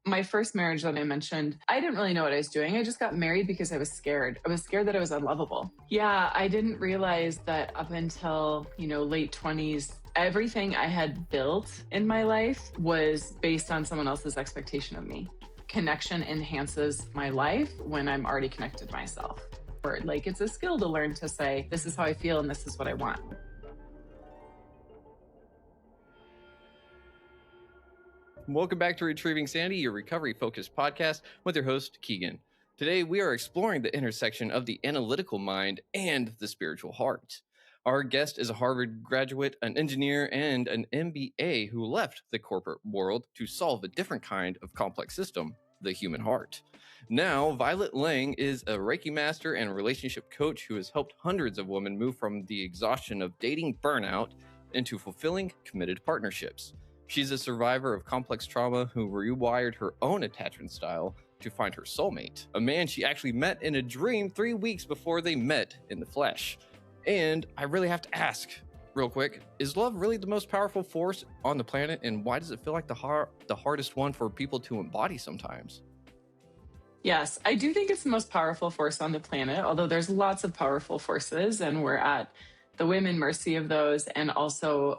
my first marriage that I mentioned, I didn't really know what I was doing. I just got married because I was scared. I was scared that I was unlovable. Yeah, I didn't realize that up until, late 20s, everything I had built in my life was based on someone else's expectation of me. Connection enhances my life when I'm already connected to myself. Or it's a skill to learn to say, this is how I feel and this is what I want. Welcome back to Retrieving Sanity, your recovery-focused podcast with your host, Keegan. Today, we are exploring the intersection of the analytical mind and the spiritual heart. Our guest is a Harvard graduate, an engineer, and an MBA who left the corporate world to solve a different kind of complex system, the human heart. Now, Violet Lange is a Reiki master and relationship coach who has helped hundreds of women move from the exhaustion of dating burnout into fulfilling, committed partnerships. She's a survivor of complex trauma who rewired her own attachment style to find her soulmate, a man she actually met in a dream 3 weeks before they met in the flesh. And I really have to ask, real quick, is love really the most powerful force on the planet, and why does it feel like the hardest one for people to embody sometimes? Yes, I do think it's the most powerful force on the planet, although there's lots of powerful forces, and we're at the whim and mercy of those, and also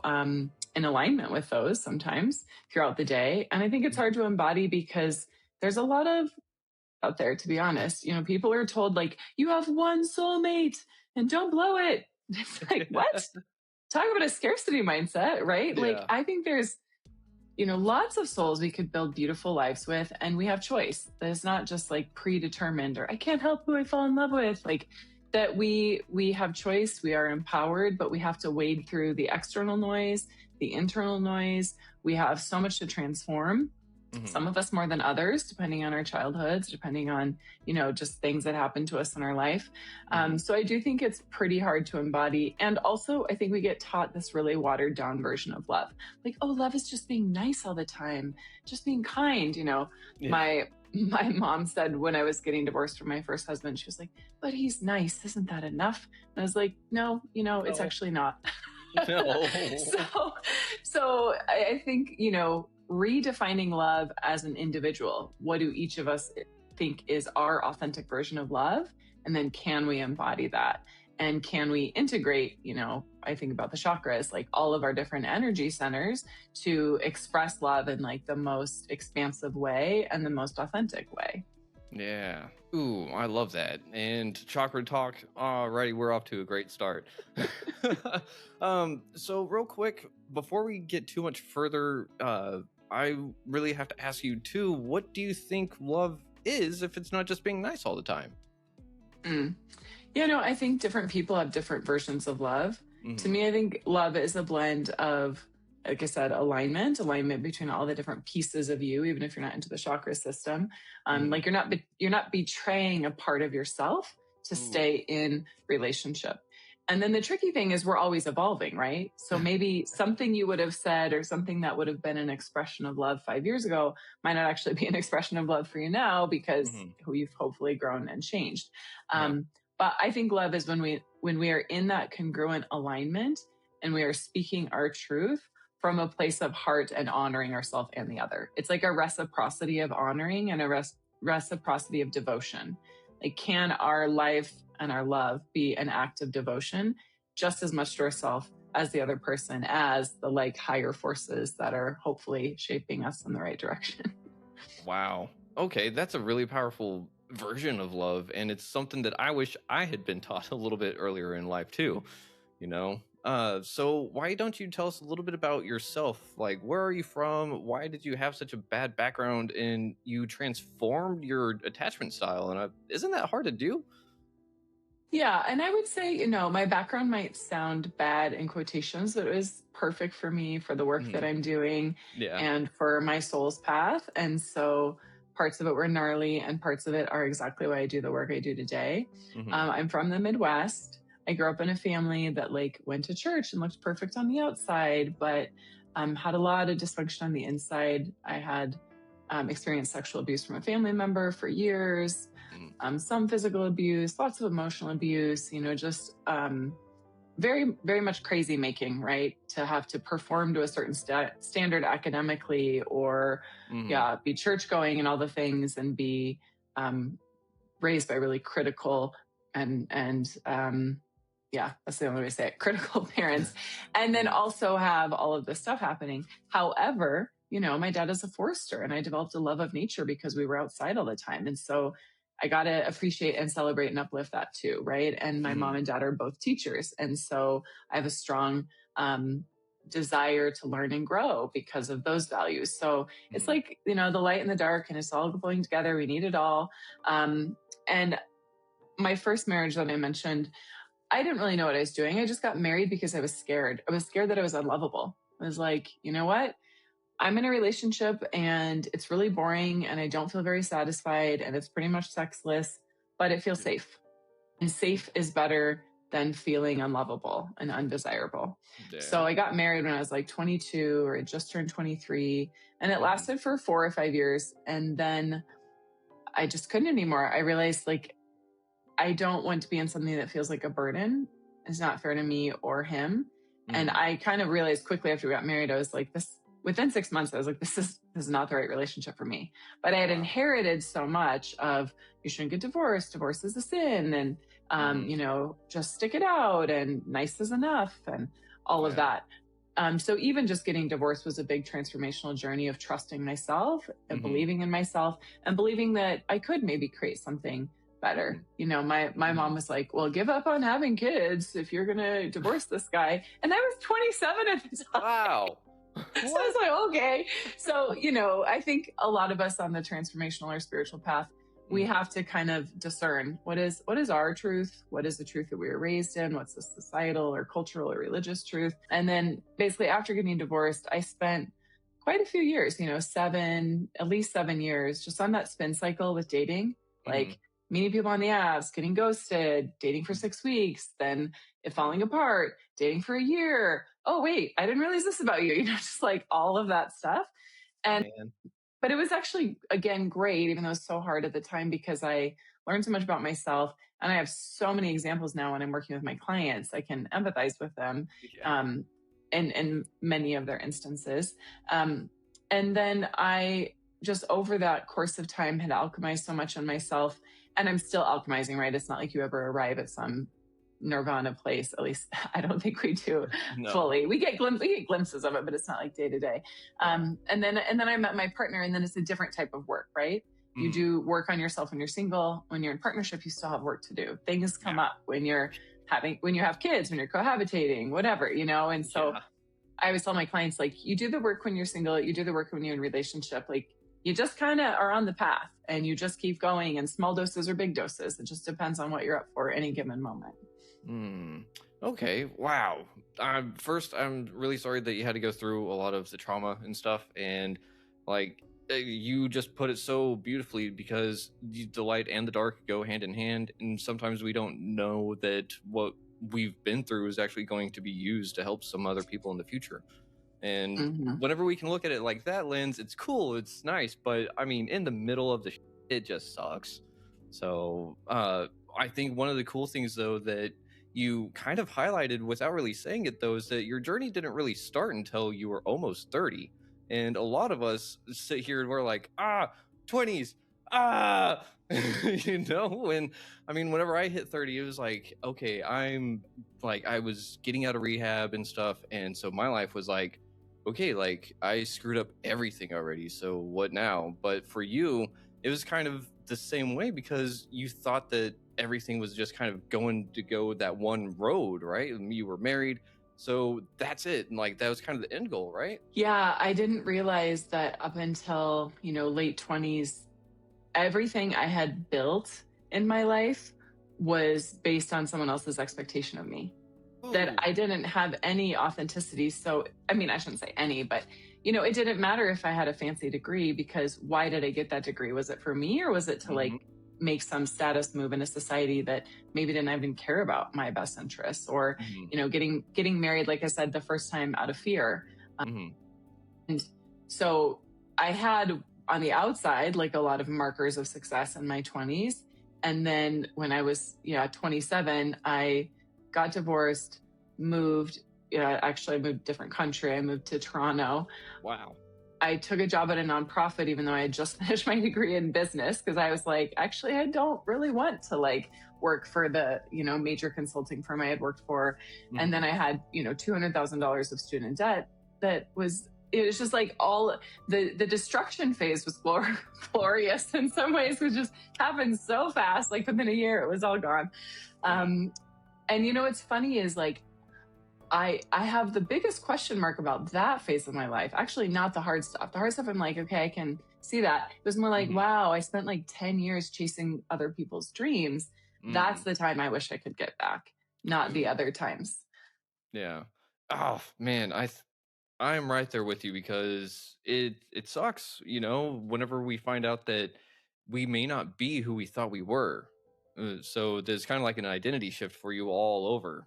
in alignment with those sometimes throughout the day. And I think it's hard to embody because there's a lot of out there, to be honest. People are told you have one soulmate and don't blow it. It's what? Talk about a scarcity mindset, right? Yeah. I think there's, lots of souls we could build beautiful lives with, and we have choice. There's not just predetermined or I can't help who I fall in love with. That we have choice, we are empowered, but we have to wade through the external noise, the internal noise. We have so much to transform. Mm-hmm. Some of us more than others, depending on our childhoods, depending on, just things that happen to us in our life. So I do think it's pretty hard to embody. And also, I think we get taught this really watered down version of love. Love is just being nice all the time, just being kind, Yeah. My mom said when I was getting divorced from my first husband, she was like, but he's nice. Isn't that enough? And I was like, no, it's actually not. No. So I think, redefining love as an individual. What do each of us think is our authentic version of love? And then can we embody that? And can we integrate, I think about the chakras, all of our different energy centers to express love in the most expansive way and the most authentic way. Yeah. Ooh, I love that. And chakra talk, alrighty, we're off to a great start. So real quick, before we get too much further, I really have to ask you too, what do you think love is if it's not just being nice all the time? I think different people have different versions of love. Mm-hmm. To me, I think love is a blend of, like I said, alignment between all the different pieces of you, even if you're not into the chakra system. You're not betraying a part of yourself to stay in relationship. And then the tricky thing is we're always evolving, right? So maybe something you would have said or something that would have been an expression of love 5 years ago might not actually be an expression of love for you now because you've hopefully grown and changed. But I think love is when we are in that congruent alignment and we are speaking our truth from a place of heart and honoring ourselves and the other. It's like a reciprocity of honoring and a reciprocity of devotion. Can our life and our love be an act of devotion just as much to ourselves as the other person, as the higher forces that are hopefully shaping us in the right direction? Wow. Okay, that's a really powerful version of love, and it's something that I wish I had been taught a little bit earlier in life too, So why don't you tell us a little bit about yourself? Where are you from? Why did you have such a bad background and you transformed your attachment style? And isn't that hard to do? Yeah. And I would say, my background might sound bad in quotations, but it was perfect for me for the work that I'm doing and for my soul's path. And so parts of it were gnarly and parts of it are exactly why I do the work I do today. I'm from the Midwest. I grew up in a family that went to church and looked perfect on the outside, but had a lot of dysfunction on the inside. I had experienced sexual abuse from a family member for years, some physical abuse, lots of emotional abuse, just very, very much crazy making, right? To have to perform to a certain standard academically, or be church going and all the things, and be raised by really critical and that's the only way to say it, critical parents. And then also have all of this stuff happening. However, my dad is a forester, and I developed a love of nature because we were outside all the time. And so I got to appreciate and celebrate and uplift that too, right? And my mom and dad are both teachers. And so I have a strong desire to learn and grow because of those values. So it's like, the light and the dark, and it's all going together. We need it all. And my first marriage that I mentioned, I didn't really know what I was doing. I just got married because I was scared. I was scared that I was unlovable. I was like, you know what? I'm in a relationship and it's really boring and I don't feel very satisfied and it's pretty much sexless, but it feels safe. And safe is better than feeling unlovable and undesirable. Yeah. So I got married when I was like 22, or I just turned 23, and it lasted for 4 or 5 years. And then I just couldn't anymore. I realized, like, I don't want to be in something that feels like a burden. It's not fair to me or him. And I kind of realized quickly after we got married, I was like, within 6 months, I was like, this is not the right relationship for me. But I had inherited so much of, you shouldn't get divorced. Divorce is a sin. And, just stick it out, and nice is enough, and all of that. So even just getting divorced was a big transformational journey of trusting myself and believing in myself, and believing that I could maybe create something better. My mom was like, well, give up on having kids if you're going to divorce this guy. And I was 27 at the time. Wow. So I was like, okay. So, I think a lot of us on the transformational or spiritual path, we have to kind of discern what is our truth, what is the truth that we were raised in, what's the societal or cultural or religious truth. And then basically after getting divorced, I spent quite a few years, at least 7 years, just on that spin cycle with dating, like meeting people on the apps, getting ghosted, dating for 6 weeks, then it falling apart, dating for a year. Oh, wait, I didn't realize this about you, just like all of that stuff. And But it was actually, again, great, even though it was so hard at the time, because I learned so much about myself. And I have so many examples now when I'm working with my clients. I can empathize with them in many of their instances. And then I just, over that course of time, had alchemized so much on myself. And I'm still alchemizing, right? It's not like you ever arrive at some nirvana place. At least I don't think we do fully. We get glimpses of it, but it's not like day to day. And then I met my partner, and then it's a different type of work, right? You do work on yourself when you're single. When you're in partnership, you still have work to do. Things come up when you have kids, when you're cohabitating, whatever, And so I always tell my clients, like, you do the work when you're single, you do the work when you're in relationship. Like, you just kind of are on the path, and you just keep going, and small doses or big doses. It just depends on what you're up for at any given moment. Okay. Wow. First, I'm really sorry that you had to go through a lot of the trauma and stuff. And like, you just put it so beautifully, because the light and the dark go hand in hand. And sometimes we don't know that what we've been through is actually going to be used to help some other people in the future. And whenever we can look at it like that lens, it's cool, it's nice. But I mean, in the middle of it just sucks. So I think one of the cool things, though, that you kind of highlighted without really saying it, though, is that your journey didn't really start until you were almost 30. And a lot of us sit here and we're like, 20s, and I mean, whenever I hit 30, it was like, okay, I was getting out of rehab and stuff. And so my life was like, okay, like, I screwed up everything already, so what now? But for you, it was kind of the same way, because you thought that everything was just kind of going to go that one road, right? And you were married, so that's it. And like, that was kind of the end goal, right? Yeah, I didn't realize that up until, late 20s, everything I had built in my life was based on someone else's expectation of me. That I didn't have any authenticity. So, I mean, I shouldn't say any, but, it didn't matter if I had a fancy degree, because why did I get that degree? Was it for me, or was it to like make some status move in a society that maybe didn't even care about my best interests? Or, getting married, like I said, the first time out of fear. And so I had on the outside, like, a lot of markers of success in my 20s. And then when I was 27, I got divorced, moved. Actually, I moved a different country. I moved to Toronto. Wow. I took a job at a nonprofit, even though I had just finished my degree in business, because I was like, actually, I don't really want to like work for the, major consulting firm I had worked for. Mm-hmm. And then I had, $200,000 of student debt it was just like all the destruction phase was glorious in some ways. It just happened so fast. Like within a year, it was all gone. And what's funny is like, I have the biggest question mark about that phase of my life. Actually, not the hard stuff. The hard stuff, I'm like, okay, I can see that. It was more like, wow, I spent like 10 years chasing other people's dreams. That's the time I wish I could get back, not the other times. Yeah. Oh, man, I'm right there with you, because it sucks, whenever we find out that we may not be who we thought we were. So there's kind of like an identity shift for you all over.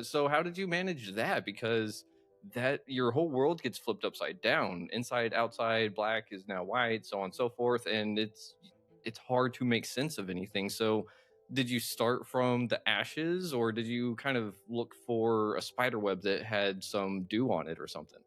So how did you manage that? Because that your whole world gets flipped upside down. Inside, outside, black is now white, so on and so forth. And it's hard to make sense of anything. So did you start from the ashes, or did you kind of look for a spider web that had some dew on it or something?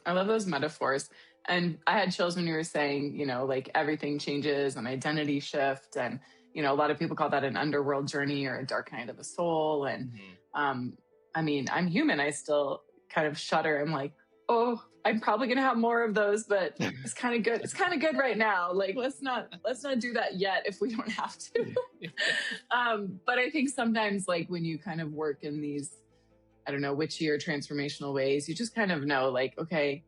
I love those metaphors. And I had chills when you were saying, like everything changes, an identity shift. And, a lot of people call that an underworld journey or a dark night of the soul. And I mean, I'm human. I still kind of shudder. I'm like, oh, I'm probably going to have more of those, but it's kind of good. It's kind of good right now. Like, let's not do that yet if we don't have to. But I think sometimes like when you kind of work in these, I don't know, witchy or transformational ways, you just kind of know like, okay,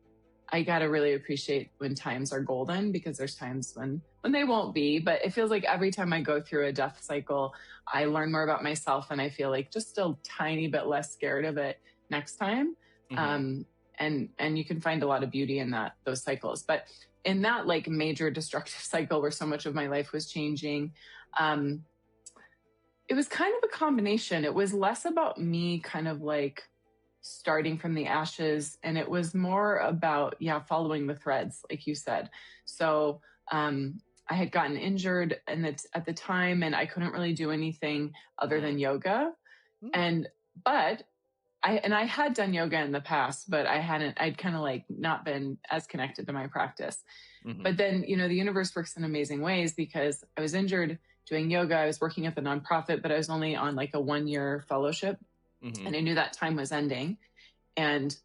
I got to really appreciate when times are golden, because there's times when they won't be. But it feels like every time I go through a death cycle, I learn more about myself, and I feel like just a tiny bit less scared of it next time. And you can find a lot of beauty in those cycles. But in that like major destructive cycle where so much of my life was changing, it was kind of a combination. It was less about me kind of like starting from the ashes, and it was more about, following the threads, like you said. So I had gotten injured at the time, and I couldn't really do anything other than yoga. But I had done yoga in the past, but I'd kind of like not been as connected to my practice. But then, the universe works in amazing ways, because I was injured doing yoga. I was working at the nonprofit, but I was only on like a 1-year fellowship. And I knew that time was ending. And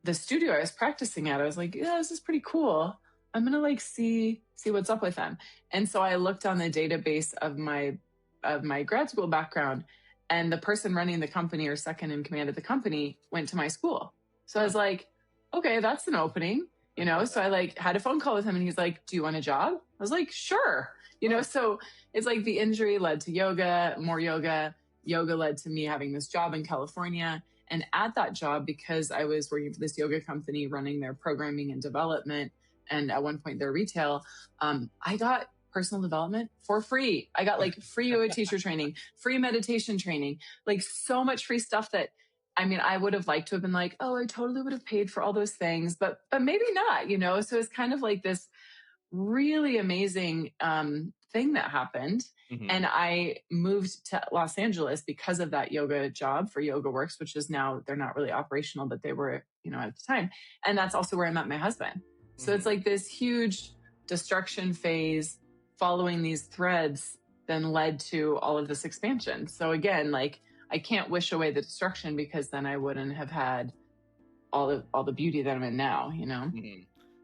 the studio I was practicing at, I was like, yeah, this is pretty cool. I'm going to like see what's up with them. And so I looked on the database of my grad school background, and the person running the company, or second in command of the company, went to my school. So I was like, okay, that's an opening, So I like had a phone call with him, and he's like, do you want a job? I was like, sure. So it's like the injury led to yoga, more yoga. Yoga led to me having this job in California. And at that job, because I was working for this yoga company running their programming and development, and at one point their retail, I got personal development for free. I got like free yoga teacher training, free meditation training, like so much free stuff that, I mean, I would have liked to have been like, oh, I totally would have paid for all those things, but maybe not, So it's kind of like this really amazing thing that happened. And I moved to Los Angeles because of that yoga job for Yoga Works, which is now, they're not really operational, but they were, at the time. And that's also where I met my husband. So it's like this huge destruction phase following these threads then led to all of this expansion. So again, like I can't wish away the destruction, because then I wouldn't have had all the beauty that I'm in now,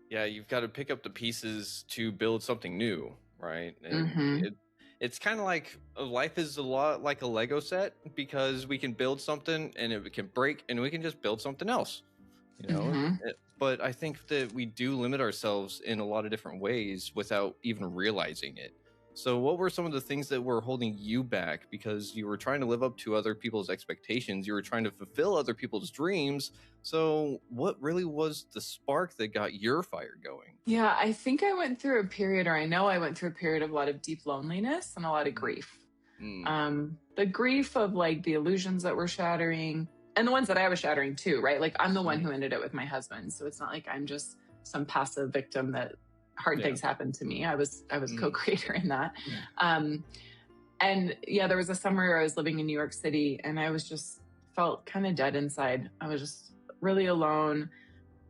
Yeah, you've got to pick up the pieces to build something new, right? And it's kind of like life is a lot like a Lego set, because we can build something and it can break, and we can just build something else, But I think that we do limit ourselves in a lot of different ways without even realizing it. So what were some of the things that were holding you back? Because you were trying to live up to other people's expectations. You were trying to fulfill other people's dreams. So what really was the spark that got your fire going? Yeah, I think I went through a period, or I know I went through a period of a lot of deep loneliness and a lot of grief. The grief of like the illusions that were shattering, and the ones that I was shattering too, right? Like I'm the one who ended it with my husband. So it's not like I'm just some passive victim that hard things happened to me. I was co-creator in that. And yeah, there was a summer I was living in New York City and I was just felt kind of dead inside. I was just really alone.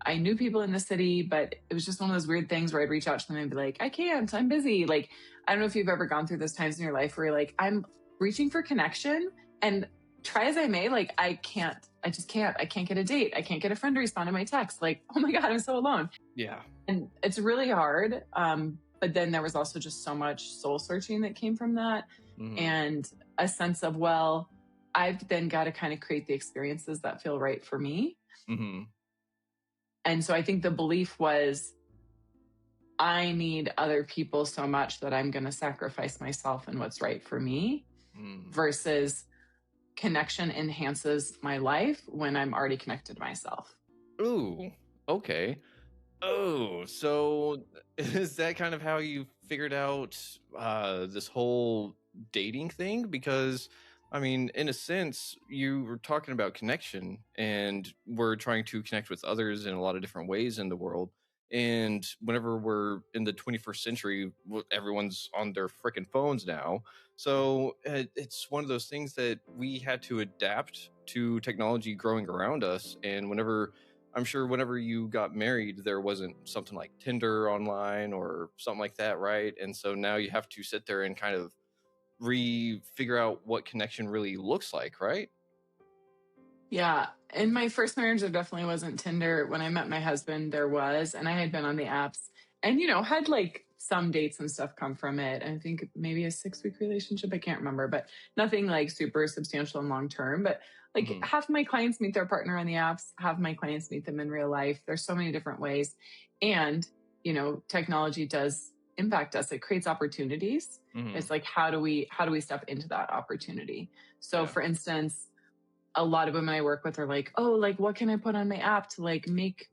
I knew people in the city, but it was just one of those weird things where I'd reach out to them and be like, I can't, I'm busy. Like, I don't know if you've ever gone through those times in your life where you're like, I'm reaching for connection and try as I may, like, I can't get a date. I can't get a friend to respond to my text. Like, oh my God, I'm so alone. Yeah. And it's really hard. But then there was also just so much soul searching that came from that. And a sense of, well, I've then got to kind of create the experiences that feel right for me. And so I think the belief was, I need other people so much that I'm going to sacrifice myself and what's right for me versus connection enhances my life when I'm already connected to myself. Ooh, okay. Oh, so is that kind of how you figured out this whole dating thing? Because, I mean, in a sense, you were talking about connection and we're trying to connect with others in a lot of different ways in the world. And whenever we're in the 21st century, everyone's on their freaking phones now. So it's one of those things that we had to adapt to technology growing around us. And I'm sure whenever you got married, there wasn't something like Tinder online or something like that, right? And so now you have to sit there and kind of figure out what connection really looks like, right? Yeah. In my first marriage, there definitely wasn't Tinder. When I met my husband, there was, and I had been on the apps and, had like some dates and stuff come from it. I think maybe a 6-week relationship. I can't remember, but nothing like super substantial and long-term. But like half my clients meet their partner on the apps, half my clients meet them in real life. There's so many different ways. And, technology does impact us. It creates opportunities. It's like, how do we step into that opportunity? So for instance, a lot of women I work with are like, oh, like, what can I put on my app to like make,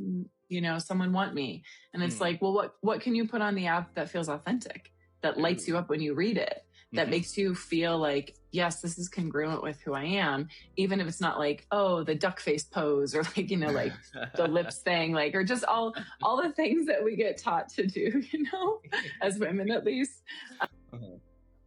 someone want me? And it's like, well, what can you put on the app that feels authentic, that lights you up when you read it, that makes you feel like, yes, this is congruent with who I am, even if it's not like, oh, the duck face pose or like, like the lips thing, like, or just all the things that we get taught to do, as women at least.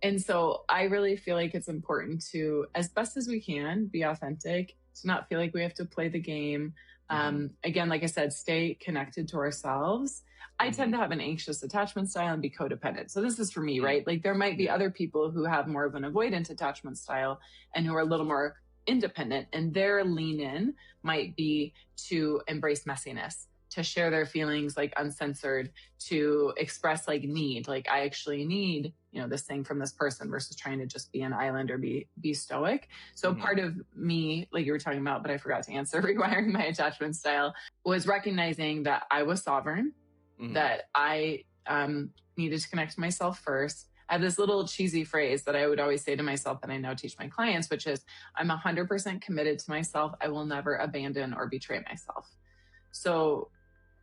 And so I really feel like it's important to, as best as we can, be authentic, to not feel like we have to play the game. Again, like I said, stay connected to ourselves. I tend to have an anxious attachment style and be codependent. So this is for me, right? Like there might be other people who have more of an avoidant attachment style and who are a little more independent, and their lean in might be to embrace messiness, to share their feelings like uncensored, to express like need, like I actually need, this thing from this person versus trying to just be an island or be stoic. So part of me, like you were talking about, but I forgot to answer, rewiring my attachment style, was recognizing that I was sovereign, that I needed to connect to myself first. I have this little cheesy phrase that I would always say to myself that I now teach my clients, which is, I'm 100% committed to myself. I will never abandon or betray myself. So,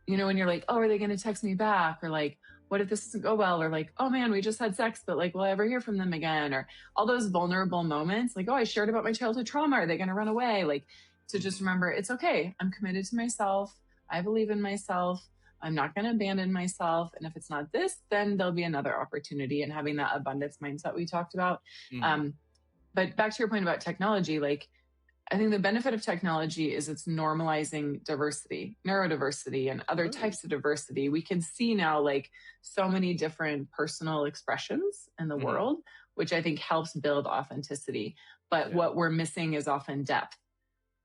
when you're like, oh, are they going to text me back? Or like, what if this doesn't go well? Or like, oh man, we just had sex, but like, will I ever hear from them again? Or all those vulnerable moments, like, oh, I shared about my childhood trauma. Are they going to run away? Like, to just remember, it's okay. I'm committed to myself. I believe in myself. I'm not going to abandon myself. And if it's not this, then there'll be another opportunity, and having that abundance mindset we talked about. But back to your point about technology, like, I think the benefit of technology is it's normalizing diversity, neurodiversity, and other types of diversity. We can see now like so many different personal expressions in the world, which I think helps build authenticity. But what we're missing is often depth.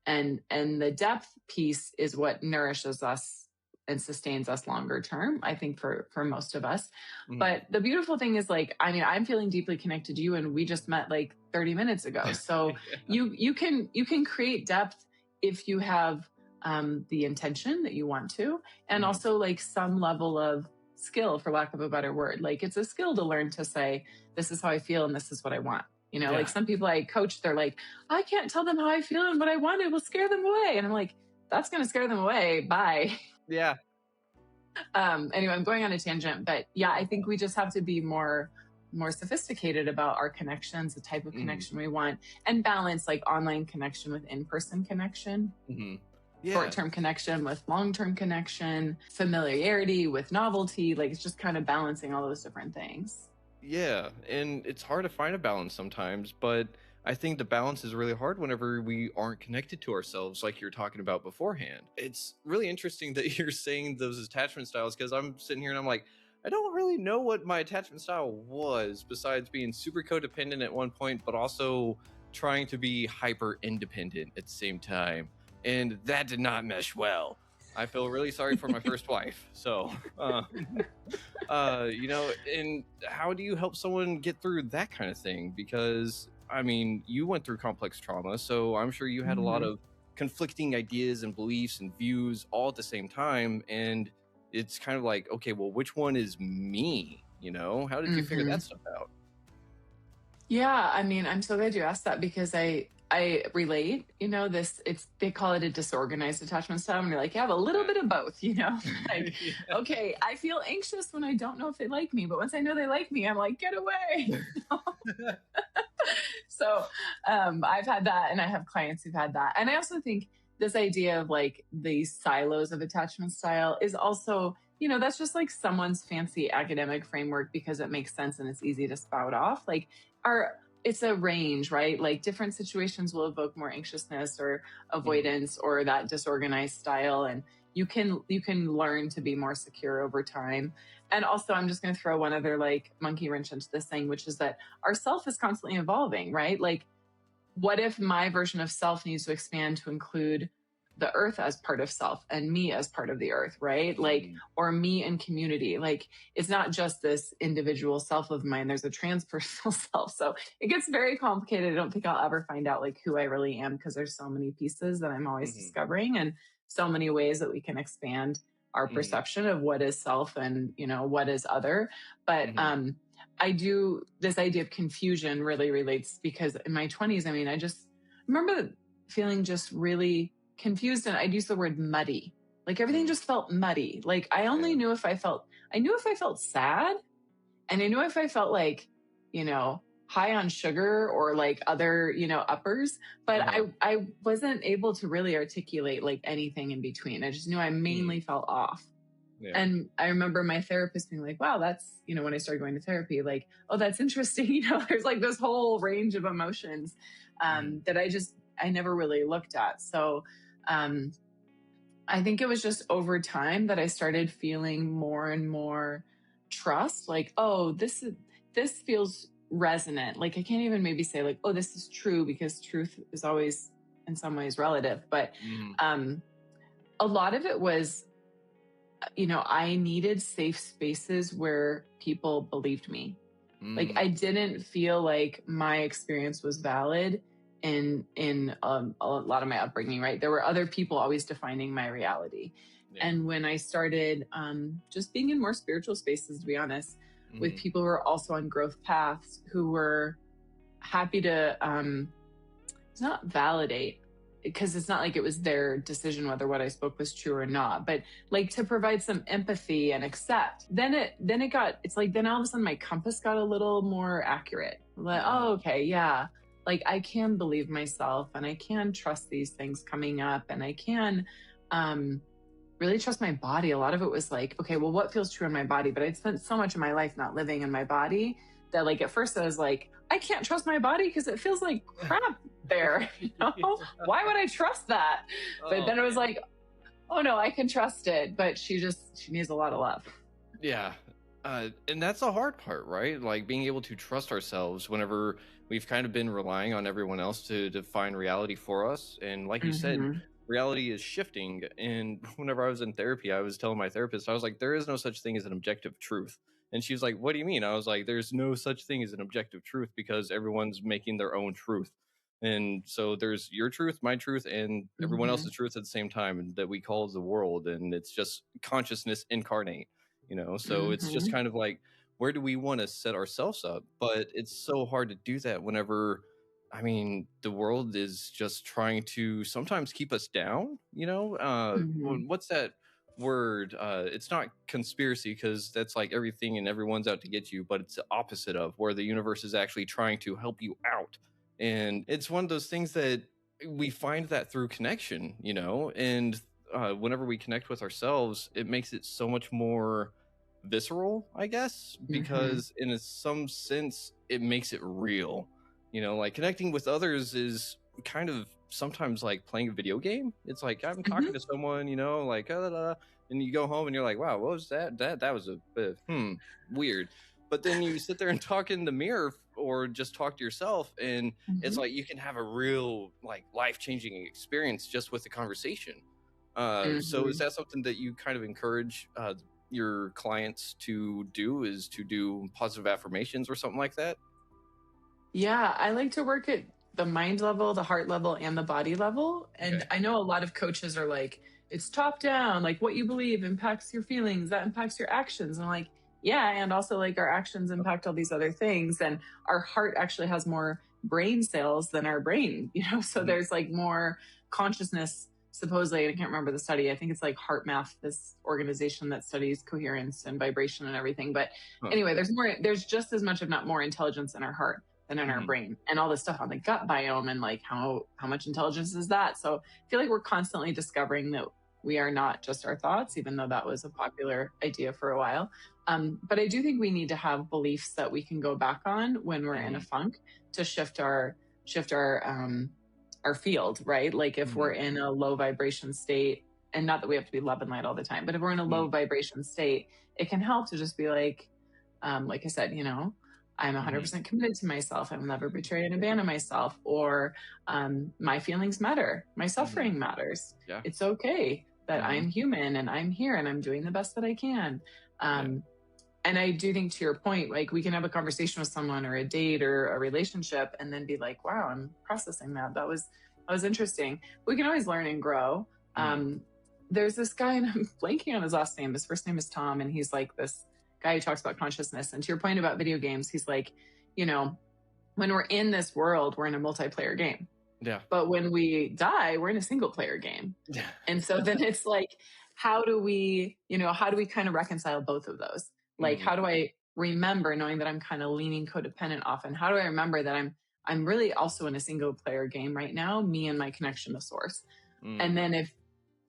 And the depth piece is what nourishes us and sustains us longer term, I think, for most of us. But the beautiful thing is, like, I mean, I'm feeling deeply connected to you, and we just met like 30 minutes ago. So you can create depth if you have the intention that you want to, and also like some level of skill, for lack of a better word. Like, it's a skill to learn to say, this is how I feel and this is what I want. Like some people I coach, they're like, I can't tell them how I feel and what I want. It will scare them away. And I'm like, that's going to scare them away. Bye. Yeah. Anyway, I'm going on a tangent, but yeah, I think we just have to be more sophisticated about our connections, the type of connection we want, and balance like online connection with in-person connection, short-term connection with long-term connection, familiarity with novelty. Like, it's just kind of balancing all those different things. Yeah, and it's hard to find a balance sometimes, but I think the balance is really hard whenever we aren't connected to ourselves, like you're talking about beforehand. It's really interesting that you're saying those attachment styles, because I'm sitting here and I'm like, I don't really know what my attachment style was, besides being super codependent at one point, but also trying to be hyper independent at the same time. And that did not mesh well. I feel really sorry for my first wife. So, and how do you help someone get through that kind of thing? Because I mean, you went through complex trauma, so I'm sure you had a lot Mhm. of conflicting ideas and beliefs and views all at the same time, and it's kind of like, okay, well, which one is me? How did you figure that Mhm. stuff out? Yeah, I mean, I'm so glad you asked that because I relate, this they call it a disorganized attachment style. And you're like, you have a little bit of both, like, Yeah. okay, I feel anxious when I don't know if they like me, but once I know they like me, I'm like, get away. So I've had that, and I have clients who've had that. And I also think this idea of like these silos of attachment style is also, that's just like someone's fancy academic framework because it makes sense and it's easy to spout off. Like, our it's a range, right? Like different situations will evoke more anxiousness or Mhm. avoidance or that disorganized style. And you can learn to be more secure over time. And also, I'm just going to throw one other like monkey wrench into this thing, which is that our self is constantly evolving, right? Like, what if my version of self needs to expand to include the earth as part of self and me as part of the earth, right? Like, Mhm. or me and community. Like, it's not just this individual self of mine, there's a transpersonal self. So it gets very complicated. I don't think I'll ever find out like who I really am because there's so many pieces that I'm always Mhm. discovering, and so many ways that we can expand our Mhm. perception of what is self and, what is other. But Mhm. I do, this idea of confusion really relates because in my 20s, I mean, I just remember feeling just really confused, and I'd use the word muddy. Like, everything Mhm. just felt muddy. Like, I only Yeah. knew if I knew if I felt sad, and I knew if I felt like, high on sugar or like other, uppers, but Uh-huh. I wasn't able to really articulate like anything in between. I just knew I Mhm. mainly felt off. Yeah. And I remember my therapist being like, wow, that's, when I started going to therapy, like, oh, that's interesting. There's like this whole range of emotions Mhm. that I never really looked at. So um, I think it was just over time that I started feeling more and more trust. Like, oh, this feels resonant. Like, I can't even maybe say like, oh, this is true, because truth is always in some ways relative. But Mhm. um, a lot of it was, I needed safe spaces where people believed me. Like, Mhm. I didn't feel like my experience was valid in a lot of my upbringing, right? There were other people always defining my reality. Yeah. And when I started just being in more spiritual spaces, to be honest, with Mhm. people who were also on growth paths, who were happy to it's not validate, because it's not like it was their decision whether what I spoke was true or not, but like to provide some empathy and accept. It's like then all of a sudden my compass got a little more accurate. Like, oh, Mhm. okay, yeah. Like, I can believe myself, and I can trust these things coming up, and I can um really trust my body. A lot of it was like, okay, well, what feels true in my body? But I'd spent so much of my life not living in my body that, like, at first I was like, I can't trust my body because it feels like crap there. Yeah. Why would I trust that? But Oh then it was man. like, oh no, I can trust it. But she needs a lot of love. Yeah. And that's the hard part, right? Like being able to trust ourselves whenever we've kind of been relying on everyone else to define reality for us. And like you said, Mm-hmm. reality is shifting. And whenever I was in therapy, I was telling my therapist, I was like, there is no such thing as an objective truth. And she was like, what do you mean? I was like, there's no such thing as an objective truth because everyone's making their own truth. And so there's your truth, my truth, and everyone Mm-hmm. else's truth at the same time, and that we call the world. And it's just consciousness incarnate. So it's just Mm-hmm. kind of like, where do we want to set ourselves up? But it's so hard to do that whenever, I mean, the world is just trying to sometimes keep us down. Mm-hmm. What's that word? It's not conspiracy, because that's like everything and everyone's out to get you, but it's the opposite of, where the universe is actually trying to help you out. And it's one of those things that we find that through connection. And whenever we connect with ourselves, it makes it so much more visceral, I guess, because in some sense it makes it real. You know, like connecting with others is kind of sometimes like playing a video game. It's like I'm talking to someone, you know, like and you go home and you're like, wow, what was that? That was a bit weird. But then you sit there and talk in the mirror or just talk to yourself, and it's like you can have a real like life-changing experience just with the conversation. So is that something that you kind of encourage your clients to do, is to do positive affirmations or something like that? Yeah, I like to work at the mind level, the heart level, and the body level. And I know a lot of coaches are like, it's top down, like what you believe impacts your feelings, that impacts your actions. And I'm like, yeah, and also like our actions impact all these other things. And our heart actually has more brain cells than our brain, you know? So there's like more consciousness, supposedly. I can't remember the study. I think it's like HeartMath, this organization that studies coherence and vibration and everything. But anyway, there's just as much, if not more, intelligence in our heart than in our brain, and all this stuff on the gut biome and like how much intelligence is that. So I feel like we're constantly discovering that we are not just our thoughts, even though that was a popular idea for a while. But I do think we need to have beliefs that we can go back on when we're in a funk to shift our field, right? Like if we're in a low vibration state, and not that we have to be love and light all the time, but if we're in a low vibration state, it can help to just be like I said, you know, I'm 100% committed to myself. I will never betray and abandon myself. Or my feelings matter. My suffering matters. Yeah. It's okay that I'm human and I'm here and I'm doing the best that I can. And I do think, to your point, like we can have a conversation with someone or a date or a relationship and then be like, wow, I'm processing that. That was interesting. We can always learn and grow. There's this guy, and I'm blanking on his last name. His first name is Tom. And he's like this guy who talks about consciousness. And to your point about video games, he's like, you know, when we're in this world, we're in a multiplayer game. Yeah. But when we die, we're in a single player game. Yeah. And so then it's like, how do we kind of reconcile both of those? Like, how do I remember, knowing that I'm kind of leaning codependent often, how do I remember that I'm really also in a single player game right now, me and my connection to source? And then if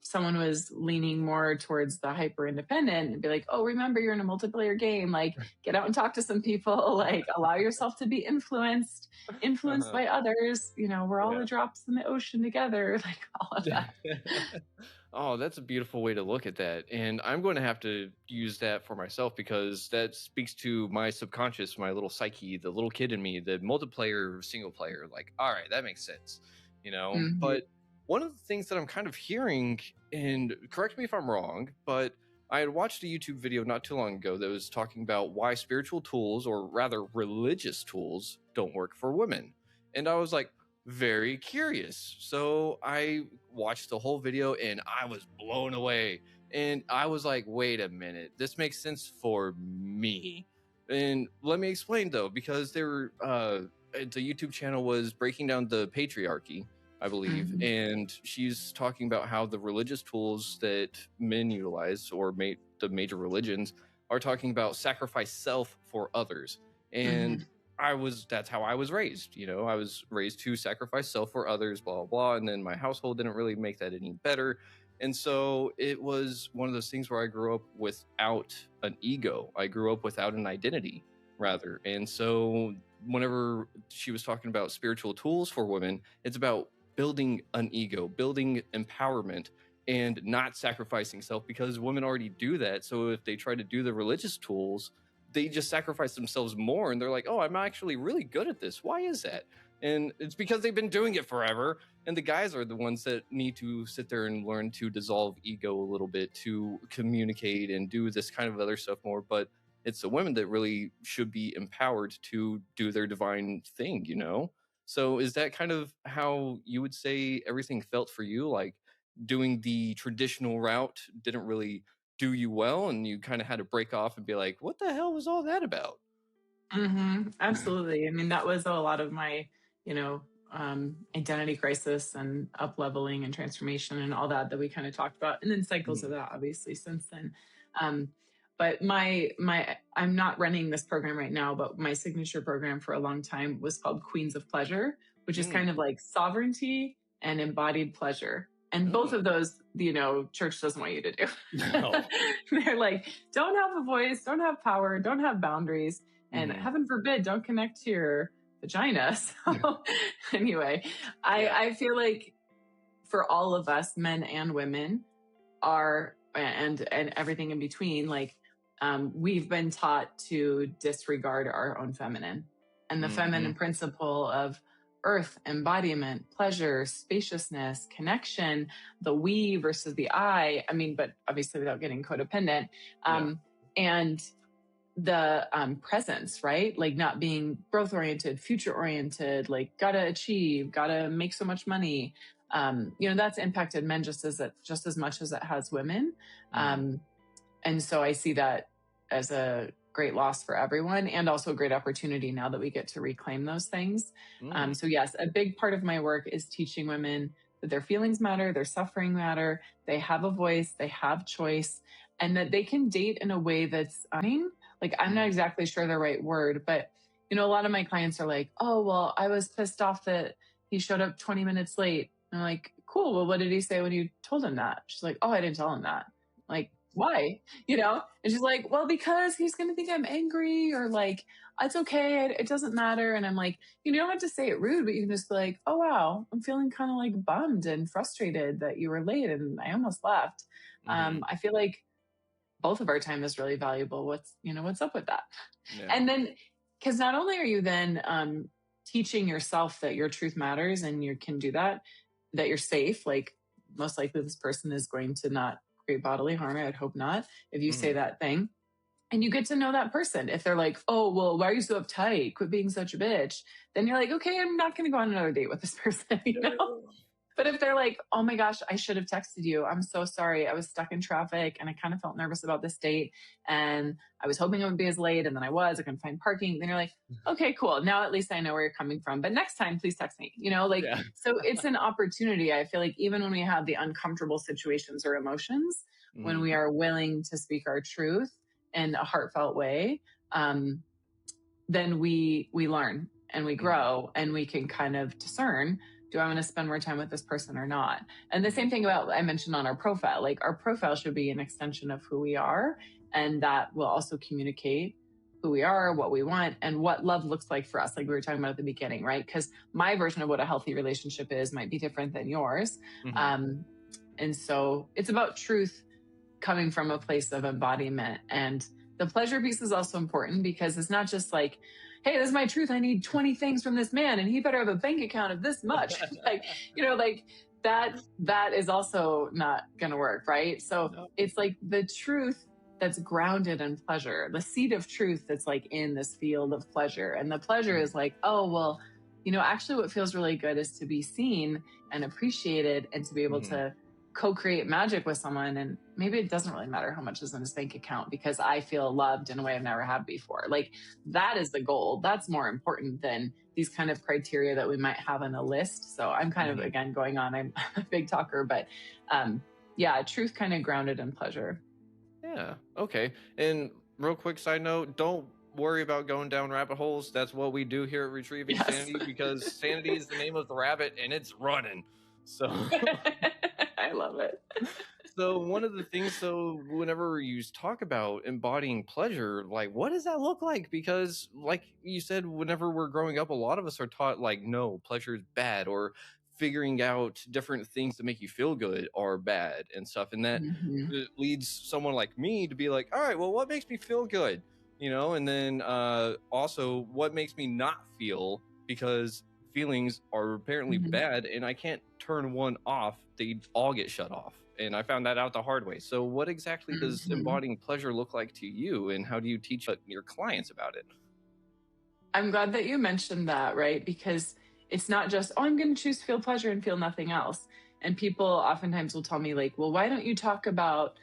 someone was leaning more towards the hyper independent and be like, oh, remember you're in a multiplayer game, like get out and talk to some people, like allow yourself to be influenced by others. You know, we're all the drops in the ocean together, like all of that. Oh, that's a beautiful way to look at that. And I'm going to have to use that for myself, because that speaks to my subconscious, my little psyche, the little kid in me, the multiplayer, single player. Like, all right, that makes sense, you know? But one of the things that I'm kind of hearing, and correct me if I'm wrong, but I had watched a YouTube video not too long ago that was talking about why spiritual tools, or rather religious tools, don't work for women. And I was like, very curious. So I watched the whole video and I was blown away. And I was like, wait a minute, this makes sense for me. And let me explain though, because the YouTube channel was breaking down the patriarchy, I believe, and she's talking about how the religious tools that men utilize, or the major religions, are talking about sacrifice self for others. And that's how I was raised. You know, I was raised to sacrifice self for others, blah, blah, blah. And then my household didn't really make that any better. And so it was one of those things where I grew up without an ego. I grew up without an identity, rather. And so whenever she was talking about spiritual tools for women, it's about building an ego, building empowerment, and not sacrificing self, because women already do that. So if they try to do the religious tools, they just sacrifice themselves more, and they're like, oh, I'm actually really good at this. Why is that? And it's because they've been doing it forever. And the guys are the ones that need to sit there and learn to dissolve ego a little bit, to communicate and do this kind of other stuff more. But it's the women that really should be empowered to do their divine thing, you know? So is that kind of how you would say everything felt for you? Like doing the traditional route didn't really do you well, and you kind of had to break off and be like, what the hell was all that about? Absolutely. I mean, that was a lot of my, you know, identity crisis and up leveling and transformation and all that we kind of talked about, and then cycles of that obviously since then. But I'm not running this program right now, but my signature program for a long time was called Queens of Pleasure, which is kind of like sovereignty and embodied pleasure. And both of those church doesn't want you to do. No. They're like, don't have a voice, don't have power, don't have boundaries, and heaven forbid, don't connect to your vagina. So anyway, I feel like for all of us, men and women, and everything in between, like we've been taught to disregard our own feminine and the feminine principle of earth, embodiment, pleasure, spaciousness, connection, the we versus the I. I mean, but obviously without getting codependent. And the presence, right? Like not being growth oriented, future oriented, like gotta achieve, gotta make so much money. That's impacted men just as much as it has women. And so I see that as a great loss for everyone, and also a great opportunity now that we get to reclaim those things. So yes, a big part of my work is teaching women that their feelings matter, their suffering matter, they have a voice, they have choice, and that they can date in a way that's like, I'm not exactly sure the right word, but a lot of my clients are like, oh, well, I was pissed off that he showed up 20 minutes late. And I'm like, cool. Well, what did he say when you told him that? She's like, oh, I didn't tell him that. I'm like, why? And she's like, well, because he's going to think I'm angry, or like, it's okay. It doesn't matter. And I'm like, you don't have to say it rude, but you can just be like, oh, wow, I'm feeling kind of like bummed and frustrated that you were late and I almost left. I feel like both of our time is really valuable. What's up with that? Yeah. And then, because not only are you then teaching yourself that your truth matters and you can do that you're safe, like most likely this person is going to not create bodily harm. I would hope not, if you say that thing. And you get to know that person. If they're like, oh, well, why are you so uptight? Quit being such a bitch. Then you're like, okay, I'm not going to go on another date with this person, But if they're like, oh my gosh, I should have texted you. I'm so sorry. I was stuck in traffic and I kind of felt nervous about this date. And I was hoping it would be as late. And then I couldn't find parking. Then you're like, okay, cool. Now at least I know where you're coming from. But next time, please text me. So it's an opportunity. I feel like even when we have the uncomfortable situations or emotions, when we are willing to speak our truth in a heartfelt way, then we learn and we grow and we can kind of discern, do I want to spend more time with this person or not? And the same thing about, I mentioned on our profile, like our profile should be an extension of who we are. And that will also communicate who we are, what we want, and what love looks like for us. Like we were talking about at the beginning, right? Because my version of what a healthy relationship is might be different than yours. And so it's about truth coming from a place of embodiment. And the pleasure piece is also important because it's not just like, hey, this is my truth. I need 20 things from this man and he better have a bank account of this much. That is also not going to work. Right. So it's like the truth that's grounded in pleasure, the seed of truth that's like in this field of pleasure. And the pleasure is like, oh, well, actually what feels really good is to be seen and appreciated and to be able to co-create magic with someone. And maybe it doesn't really matter how much is in his bank account because I feel loved in a way I've never had before. Like that is the goal. That's more important than these kind of criteria that we might have on a list. So I'm kind of, again, going on, I'm a big talker, but truth kind of grounded in pleasure. Yeah. Okay. And real quick side note, don't worry about going down rabbit holes. That's what we do here at Retrieving Sanity, because sanity is the name of the rabbit and it's running. So I love it. So one of the things, whenever you talk about embodying pleasure, like what does that look like? Because like you said, whenever we're growing up, a lot of us are taught like, no, pleasure is bad, or figuring out different things to make you feel good are bad and stuff. And that leads someone like me to be like, all right, well, what makes me feel good? And then also what makes me not feel, because feelings are apparently bad and I can't turn one off. They all get shut off. And I found that out the hard way. So what exactly does embodying pleasure look like to you? And how do you teach your clients about it? I'm glad that you mentioned that, right? Because it's not just, oh, I'm going to choose to feel pleasure and feel nothing else. And people oftentimes will tell me like, well, why don't you talk about,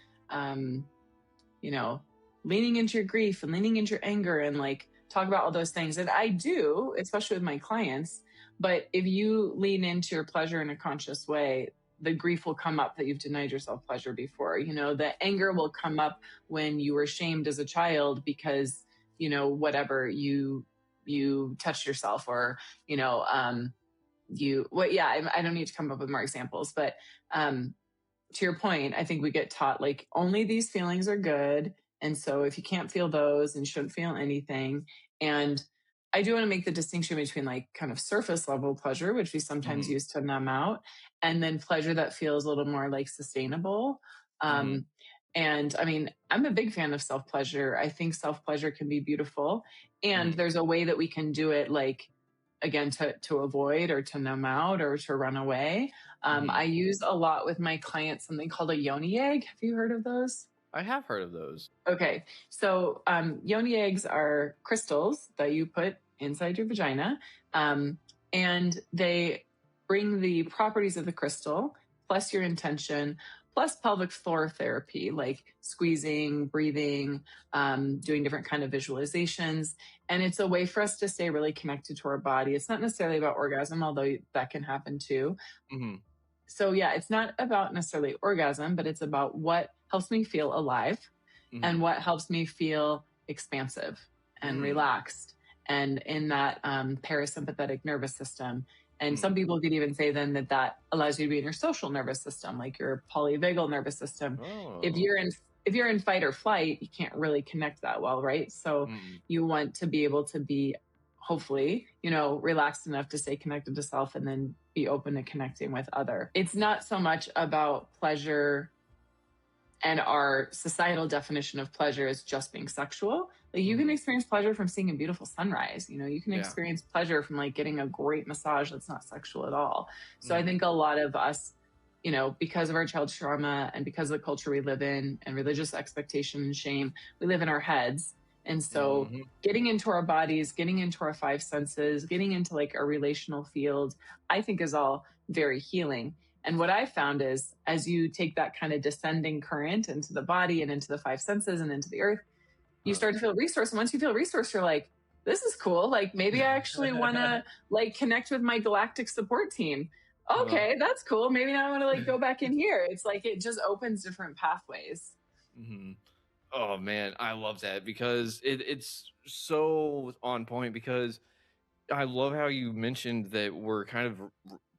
leaning into your grief and leaning into your anger and like talk about all those things. And I do, especially with my clients. But if you lean into your pleasure in a conscious way, the grief will come up that you've denied yourself pleasure before. The anger will come up when you were shamed as a child because, whatever you touched yourself, or, I don't need to come up with more examples, but to your point, I think we get taught like only these feelings are good. And so if you can't feel those, then you shouldn't feel anything. And I do want to make the distinction between like kind of surface level pleasure, which we sometimes use to numb out, and then pleasure that feels a little more like sustainable. And I mean, I'm a big fan of self pleasure. I think self pleasure can be beautiful. And there's a way that we can do it, like, again, to avoid or to numb out or to run away. I use a lot with my clients something called a yoni egg. Have you heard of those? I have heard of those. Okay. So yoni eggs are crystals that you put inside your vagina. And they bring the properties of the crystal, plus your intention, plus pelvic floor therapy, like squeezing, breathing, doing different kind of visualizations. And it's a way for us to stay really connected to our body. It's not necessarily about orgasm, although that can happen too. So yeah, it's not about necessarily orgasm, but it's about what helps me feel alive and what helps me feel expansive and relaxed and in that parasympathetic nervous system. And some people could even say then that allows you to be in your social nervous system, like your polyvagal nervous system. If you're in fight or flight, you can't really connect that well, right? So you want to be able to be, hopefully, relaxed enough to stay connected to self and then be open to connecting with other. It's not so much about pleasure, and our societal definition of pleasure is just being sexual. Like you can experience pleasure from seeing a beautiful sunrise. You can experience pleasure from like getting a great massage that's not sexual at all. So I think a lot of us, because of our childhood trauma and because of the culture we live in and religious expectation and shame, we live in our heads. And so getting into our bodies, getting into our five senses, getting into like a relational field, I think is all very healing. And what I found is as you take that kind of descending current into the body and into the five senses and into the earth, you start to feel resourced. And once you feel resourced, you're like, this is cool. Like maybe I actually want to like connect with my galactic support team. Okay, that's cool. Maybe now I want to like go back in here. It's like it just opens different pathways. Oh man, I love that because it's so on point, because I love how you mentioned that we're kind of